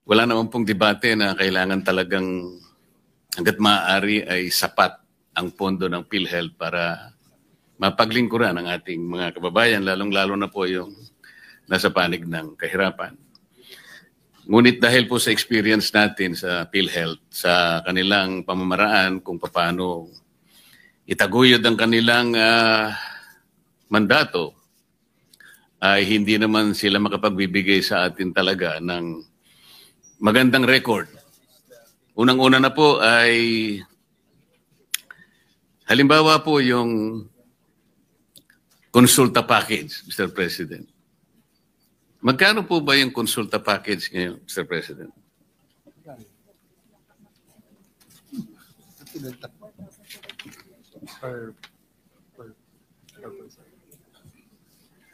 wala naman pong debate na kailangan talagang hanggat maaari ay sapat ang pondo ng PhilHealth para mapaglingkuran ang ating mga kababayan, lalong-lalo na po yung nasa panig ng kahirapan. Ngunit dahil po sa experience natin sa PhilHealth, sa kanilang pamamaraan kung paano itaguyod ang kanilang mandato, ay hindi naman sila makapagbibigay sa atin talaga ng magandang record. Unang-una na po ay halimbawa po yung konsulta package, Mr. President. Magkano po ba yung konsulta package ngayon, Mr. President?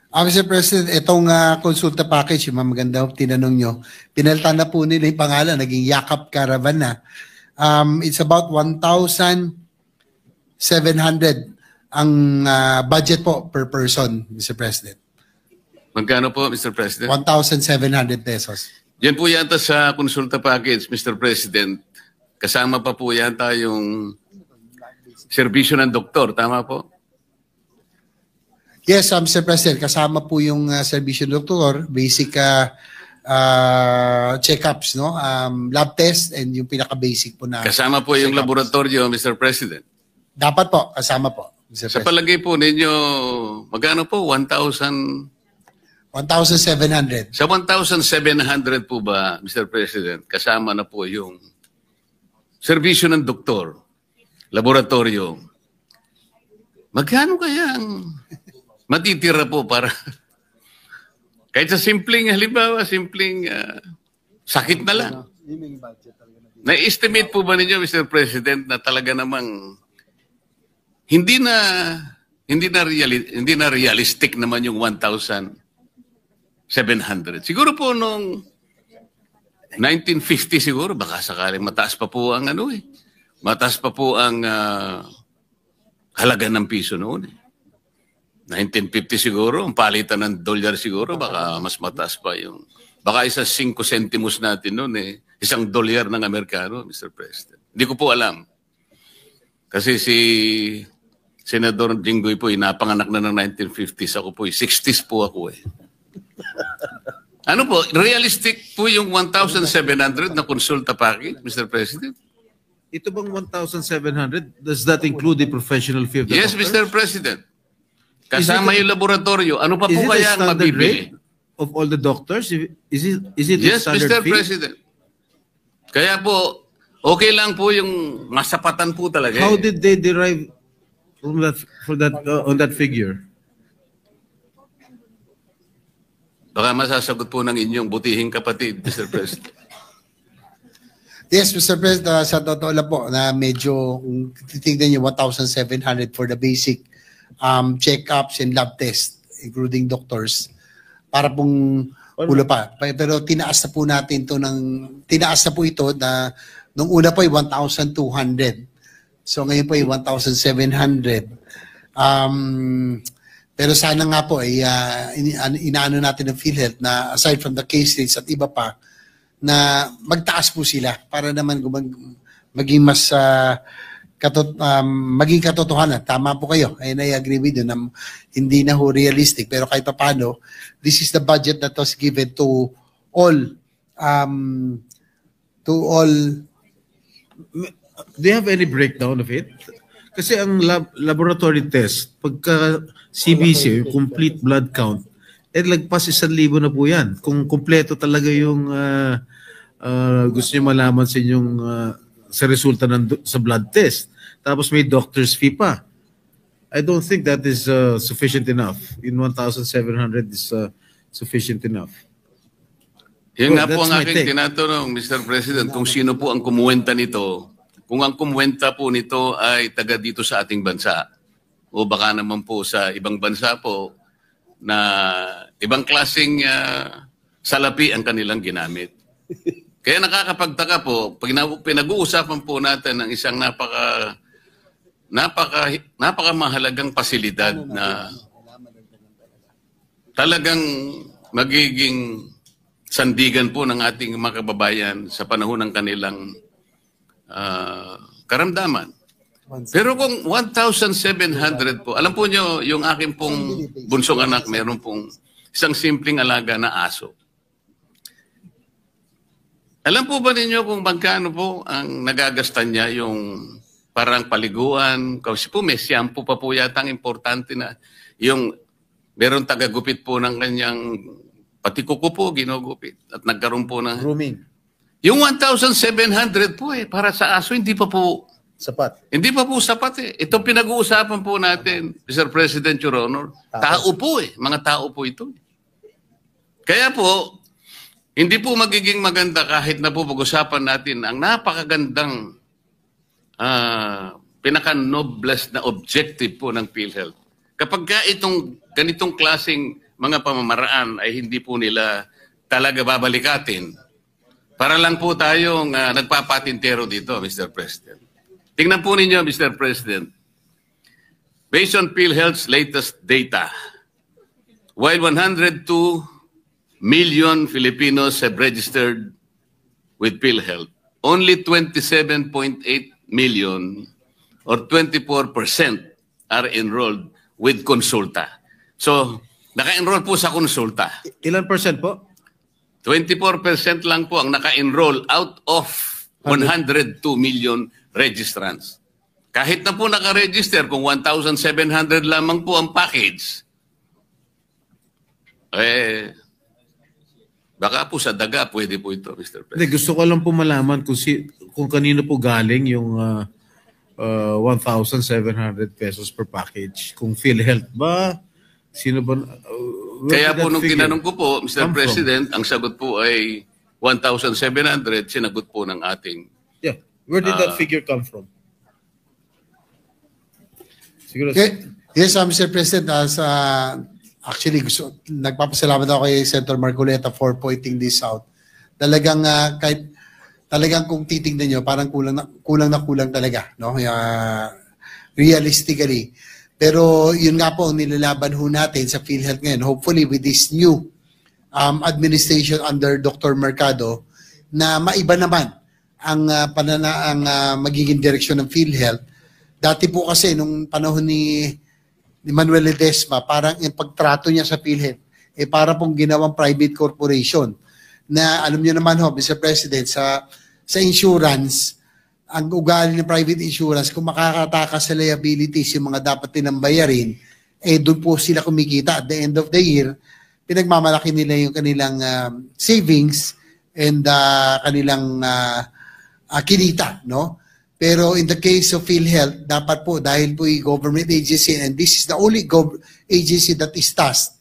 Mr. President, itong konsulta package, yung maganda tinanong nyo, pinalitan na po nila yung pangalan, naging Yakap Caravan na. It's about 1,700 ang budget po per person, Mr. President. Magkano po, Mr. President? 1,700 pesos. Yan po yata sa konsulta package, Mr. President. Kasama pa po yata yung serbisyo ng doktor, tama po? Yes, Mr. President, kasama po yung serbisyo ng doktor, basic check-ups, no? Lab test, and yung pinaka-basic po na kasama po yung laboratorio, Mr. President. Dapat po, kasama po, Mr. Sa President. palagay po ninyo, magkano po? 1,700. Sa 1,700 po ba, Mr. President, kasama na po yung serbisyo ng doktor, laboratorio. Magkano kaya ang matitira po para kahit sa simpleng, halimbawa, simpleng sakit na lang. Na-estimate po ba ninyo, Mr. President, na talaga namang hindi na realistic naman yung 1,700. Siguro po nung 1950 siguro, baka sakaling mataas pa po ang mataas pa po ang halaga ng piso noon. 1950 siguro, ang palitan ng dolyar siguro, baka mas mataas pa yung, baka isa 5 centimos natin noon $1 ng Amerikano, Mr. President. Hindi ko po alam. Kasi si Senador Jinggoy po, napanganak na ng 1950s. Ako po, 60s po ako Ano po, realistic po yung 1,700 na konsulta package, Mr. President? Ito bang 1,700, does that include the professional fee of the Yes, doctor? Mr. President. Kasama yung laboratorio. Ano pa po kaya ang mabibili? Of all the doctors? Is it Yes, the standard Mr. fee? President. Kaya po, okay lang po yung masapatan po talaga. How did they derive from that on that figure? Baka masasagot po ng inyong butihing kapatid, Mr. President. Yes, Mr. President, sa totoo lang po na medyo, kung titignan nyo, 1,700 for the basic check-ups and lab test, including doctors, para pong ulo pa. Pero tinaas na po natin to tinaas na po ito na, nung una po ay 1,200. So ngayon po ay 1,700. Pero sana nga po ay inaano natin ng PhilHealth na aside from the case rates at iba pa, na magtaas po sila para naman maging mas maging katotohanan. Tama po kayo. And I agree with you na hindi na ho realistic. Pero kahit pa paano, this is the budget that was given to all. Do you have any breakdown of it? Kasi ang laboratory test, pagka CBC, complete blood count, lagpas 1,000 na po yan. Kung kumpleto talaga yung gusto niyo malaman sa inyong sa resulta sa blood test. Tapos may doctor's fee pa. I don't think that is sufficient enough. In 1,700 is sufficient enough. Yan nga po ang aking tinatanong, Mr. President, kung sino po ang kumuwenta nito. Kung ang kumuwenta po nito ay taga dito sa ating bansa o baka naman po sa ibang bansa po na ibang klaseng salapi ang kanilang ginamit. Kaya nakakapagtaka po, pag pinag-uusapan po natin ng isang napakamahalagang pasilidad na talagang magiging sandigan po ng ating mga kababayan sa panahon ng kanilang karamdaman. Pero kung 1,700 po, alam po nyo, yung aking pong bunsong anak, meron pong isang simpleng alaga na aso. Alam po ba ninyo kung magkano po ang nagagastan niya yung parang paliguan? Kasi po may shampoo pa po yata ang importante na yung meron tagagupit po ng kanyang pati kuko po ginugupit at nagkaroon po ng Grooming. yung 1,700 po para sa aso hindi pa po Sapat. sapat eh. Ito pinag-uusapan po natin, Mr. President, Your Honor. Tao po mga tao po ito. Kaya po, hindi po magiging maganda kahit na po pag-usapan natin ang napakagandang pinaka-noblest na objective po ng PhilHealth. Kapag ka itong ganitong klaseng mga pamamaraan ay hindi po nila talaga babalikatin, para lang po tayong nagpapatintero dito, Mr. President. Tingnan po ninyo, Mr. President. Based on PhilHealth's latest data, while 102 million Filipinos have registered with PhilHealth, only 27.8 million or 24% are enrolled with Consulta. So, naka-enroll po sa Consulta. Ilan percent po? 24% lang po ang naka-enroll out of 102 million registrants. Kahit na po naka-register, kung 1,700 lamang po ang package, baka po sa daga pwede po ito, Mr. President. Hindi, gusto ko lang po malaman kung kanino po galing yung 1,700 pesos per package. Kung PhilHealth ba? Sino ba? Kaya po nung tinanong ko po, Mr. President, ang sagot po ay 1,700, sinagot po ng ating. Yeah. Where did that figure come from? Siguro. Yes, Mr. President, actually, nagpapasalamat ako kay Senator Marcoleta for pointing this out. Talagang talagang kung titingnan nyo, parang kulang talaga, no? Realistically. Pero yun nga po ang nilalaban ho natin sa PhilHealth ngayon. Hopefully with this new administration under Dr. Mercado na maiba naman ang magiging direksyon ng PhilHealth. Dati po kasi nung panahon ni Manuel Ledesma, parang yung pagtrato niya sa PhilHealth, para pong ginawang private corporation na alam niyo naman ho, Mr. President, sa insurance, ang ugali ng private insurance, kung makakatakas sa liabilities yung mga dapat nilang bayarin, doon po sila kumikita. At the end of the year, pinagmamalaki nila yung kanilang savings and kanilang kinita, no? Pero in the case of PhilHealth, dapat po, dahil po yung government agency, and this is the only agency that is tasked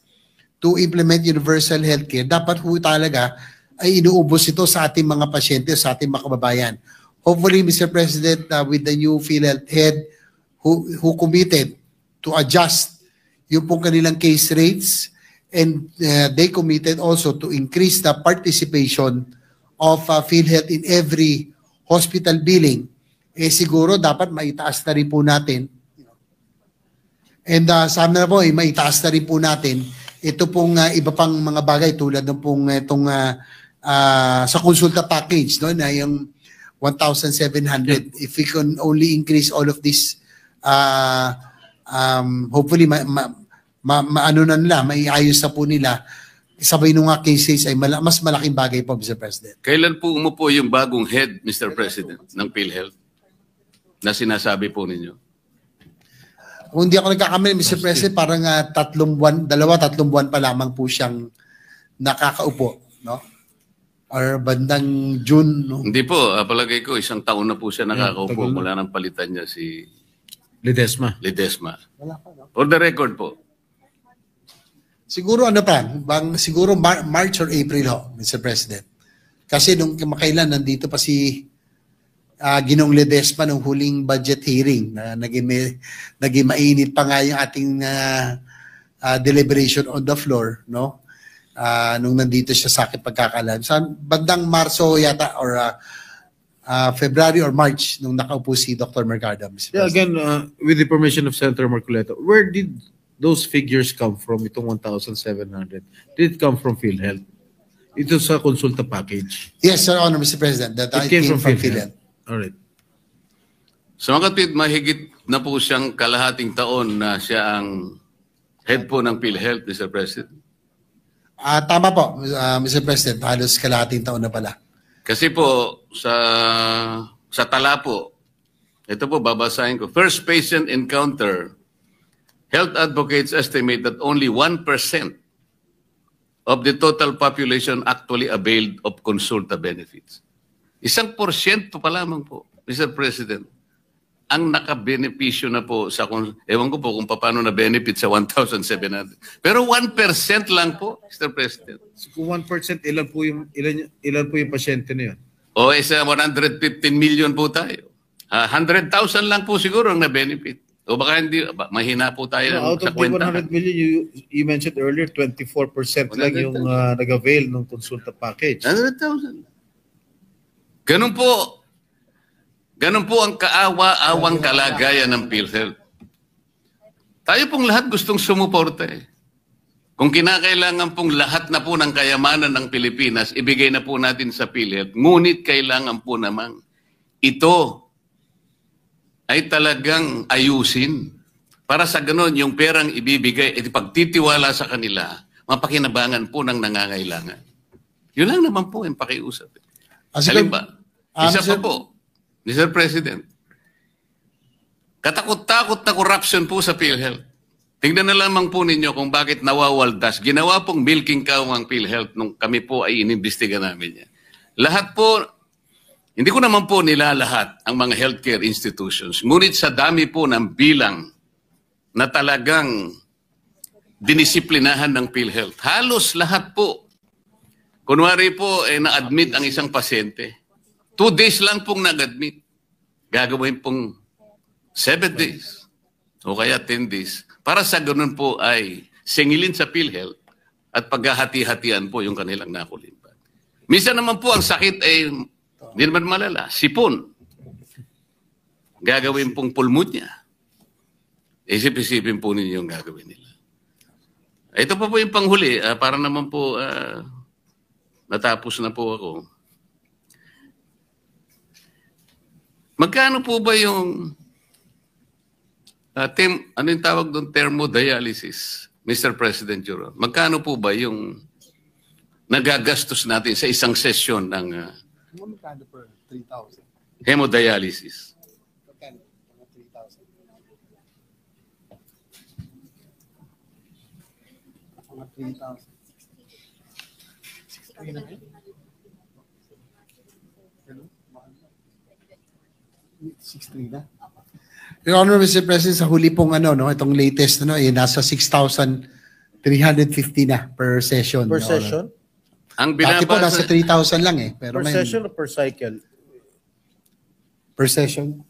to implement universal healthcare, dapat po talaga ay inuubos ito sa ating mga pasyente, sa ating mga kababayan. Hopefully, Mr. President, with the new PhilHealth head who committed to adjust yung pong kanilang case rates, and they committed also to increase the participation of PhilHealth in every hospital billing, siguro dapat maitaas na rin po natin. And sana po, maitaas na rin po natin ito pong iba pang mga bagay tulad ng pong itong sa konsulta package, no, na yung 1,700. If we can only increase all of this, hopefully maano na nila, maiayos na po nila. Sabay nung nga cases ay mas malaking bagay po, Mr. President. Kailan po umupo yung bagong head, Mr. President, ng PhilHealth na sinasabi po ninyo? Kung hindi ako nagkakamali, Mr. President, parang 3 buwan pa lamang po siyang nakakaupo, no? Or bandang June, no? Hindi po, palagay ko, 1 taon na po siya nakakaupo mula nang palitan niya si Ledesma. Wala pa, no? For the record po. Siguro siguro March or April ho, Mr. President. Kasi nung makailan nandito pa si Ginong Ledesma nung huling budget hearing na naging mainit pa nga yung ating deliberation on the floor, no? Nung nandito siya sa akin pagkakalan. Sa bandang Marso yata or February or March nung nakaupo si Dr. Mercado. Yeah, again, with the permission of Senator Marcoleta, where did those figures come from, itong 1,700? Did it come from PhilHealth? Ito sa consulta package. Yes, Your Honor, Mr. President. That It came from PhilHealth. PhilHealth. All right. So mga kapatid, mahigit na po siyang kalahating taon na siya ang head po ng PhilHealth, Mr. President. Tama po, Mr. President. Halos kalahating taon na pala. Kasi po, sa tala po, ito po babasahin ko. First patient encounter, health advocates estimate that only 1% of the total population actually availed of consulta benefits. 1% pa lamang po, Mr. President, ang nakabenepisyo na po sa, ewan ko po kung paano na benefit sa 1,700. Pero 1% lang po, Mr. President. So kung 1%, ilan po yung pasyente na yun? O isa 115 million po tayo. 100,000 lang po siguro ang na-benefit. O baka hindi, mahina po tayo Out sa of the kwenta. 100 million, you mentioned earlier, 24% lang yung nag-avail ng consulta package. 100,000. Ganun po ang kaawa-awang kalagayan ng PhilHealth. Tayo pong lahat gustong sumuporta eh. Kung kinakailangan pong lahat na po ng kayamanan ng Pilipinas, ibigay na po natin sa PhilHealth. Ngunit kailangan po namang ito ay talagang ayusin. Para sa ganun, yung perang ibibigay, pagtitiwala sa kanila, mapakinabangan po ng nangangailangan. Yun lang naman po yung pakiusap. Halimbawa, isa pa po, Mr. President, katakot-takot na corruption po sa PhilHealth. Tingnan na lamang po ninyo kung bakit nawawaldas. Ginawa pong milking cow ang PhilHealth nung kami po ay inimbestiga namin yan. Lahat po, hindi ko naman po nilalahat ang mga healthcare institutions. Ngunit sa dami po ng bilang na talagang dinisiplinahan ng PhilHealth, halos lahat po. Kunwari po, na-admit ang isang pasyente. 2 days lang pong nag-admit. Gagawin pong 7 days o kaya 10 days. Para sa ganun po ay singilin sa PhilHealth at paghahati-hatian po yung kanilang nakulimpan. Minsan naman po ang sakit ay hindi naman malala. Sipon. Gagawin pong pulmonya. Isip-isipin po ninyo yung gagawin nila. Ito pa po yung panghuli. Para naman po natapos na po ako. Magkano po ba yung ano yung tawag doon? Thermodialysis, Mr. President Juro. Magkano po ba yung nagagastos natin sa isang sesyon ng Magkano per 3,000? hemodialysis? Magkano? 3,000. 6,300 na. Your Honor, Mr. President, sa huli pong itong latest, nasa 6,350 na per session. Per Your Honor. session? Ang Dati po nasa binabasa, 3,000 lang eh. Pero Per may, session or per cycle? per session?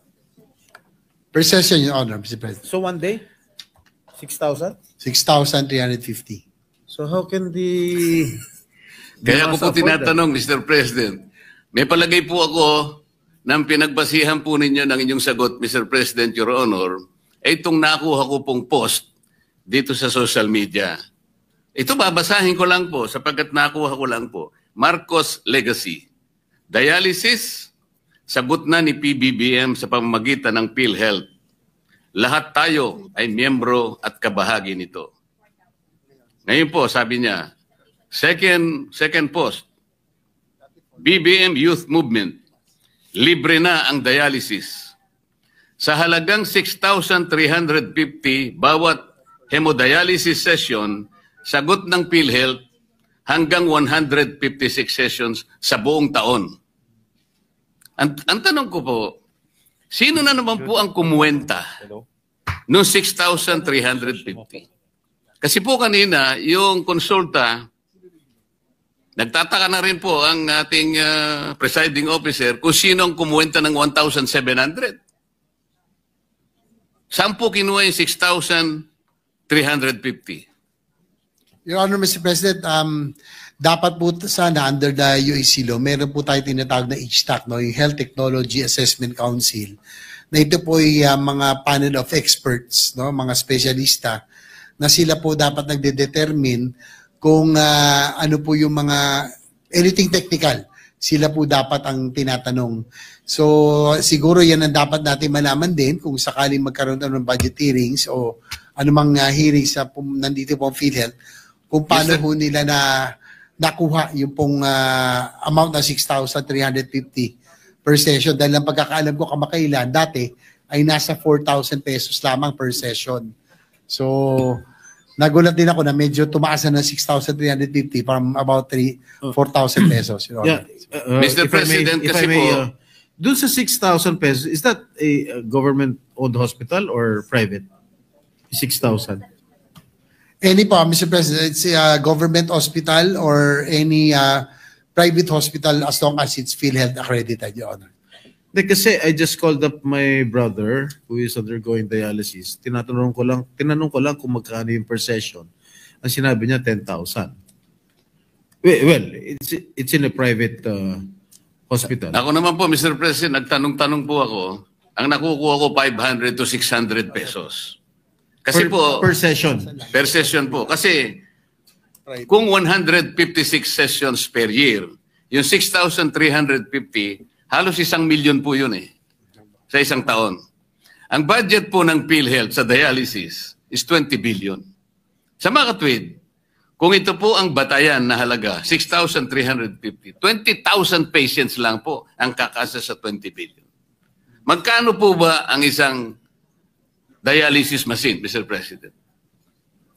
Per session, Your Honor, Mr. President. So one day? 6,000? 6,350. So how can the... kaya ko po afford that? tinatanong, Mr. President, may palagay po ako ng pinagbasihan po ninyo ng inyong sagot, Mr. President, Your Honor, ay itong nakuha ko pong post dito sa social media. Ito babasahin ko lang po sapagkat nakuha ko lang po. Marcos Legacy. Dialysis, sagot na ni PBBM sa pamamagitan ng PhilHealth. Lahat tayo ay miyembro at kabahagi nito. Ngayon po, sabi niya, second post, BBM Youth Movement, libre na ang dialysis. Sa halagang 6,350 bawat hemodialysis session, sagot ng PhilHealth hanggang 156 sessions sa buong taon. Ang tanong ko po, sino na naman po ang kumuwenta noong 6,350? Kasi po kanina, yung konsulta, nagtataka na rin po ang ating presiding officer kung sino ang kumuwenta ng 1,700. Saan po kinuha yung 6,350? Your Honor, Mr. President, dapat po sana under the UAC law, meron po tayo tinatawag na HTAC, yung Health Technology Assessment Council, na ito po ay mga panel of experts, mga spesyalista, na sila po dapat nagde-determine kung ano po yung mga anything technical, sila po dapat ang tinatanong. So, siguro yan ang dapat natin malaman din kung sakaling magkaroon ng budget hearings o anumang hearings na nandito po ang PhilHealth, kung paano po nila nakuha yung pong amount na 6,350 per session. Dahil ang pagkakaalam ko kamakailan, dati ay nasa 4,000 pesos lamang per session. So, nagulat din ako na medyo tumaas na ng 6,350 from about 4,000 pesos. Your Honor. Mr. President, kasi po, dun sa 6,000 pesos, is that a government-owned hospital or private? 6,000. Any po, Mr. President, it's a government hospital or any private hospital as long as it's PhilHealth accredited, Your Honor. Kasi I just called up my brother who is undergoing dialysis. Tinanong ko lang kung magkano yung per session. Ang sinabi niya, 10,000. Well, it's in a private hospital. ako naman po, Mr. President, nagtanong-tanong po ako, ang nakukuha ko 500 to 600 pesos. Kasi Per session. per session po. Kasi kung 156 sessions per year, yung 6,350, halos 1,000,000 po yun sa isang taon. Ang budget po ng PhilHealth sa dialysis is 20 billion. Sa mga katwid, kung ito po ang batayan na halaga, 6,350, 20,000 patients lang po ang kakasa sa 20 billion. Magkano po ba ang isang dialysis machine, Mr. President?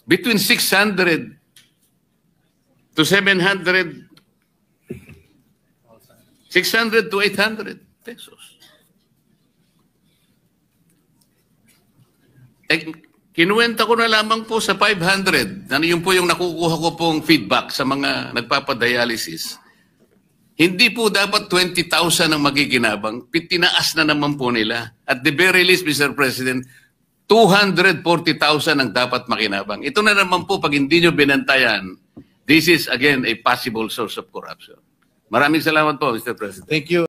Between 600 to 700, 600 to 800 pesos. Kinuwenta ko na lamang po sa 500. Ano yun po yung nakukuha ko pong feedback sa mga nagpapadialysis. Hindi po dapat 20,000 ang magiginabang. Tinaas na naman po nila. At the very least, Mr. President, 240,000 ang dapat makinabang. Ito na naman po, pag hindi nyo binantayan, this is again a possible source of corruption. Maraming salamat po, Mr. President. Thank you.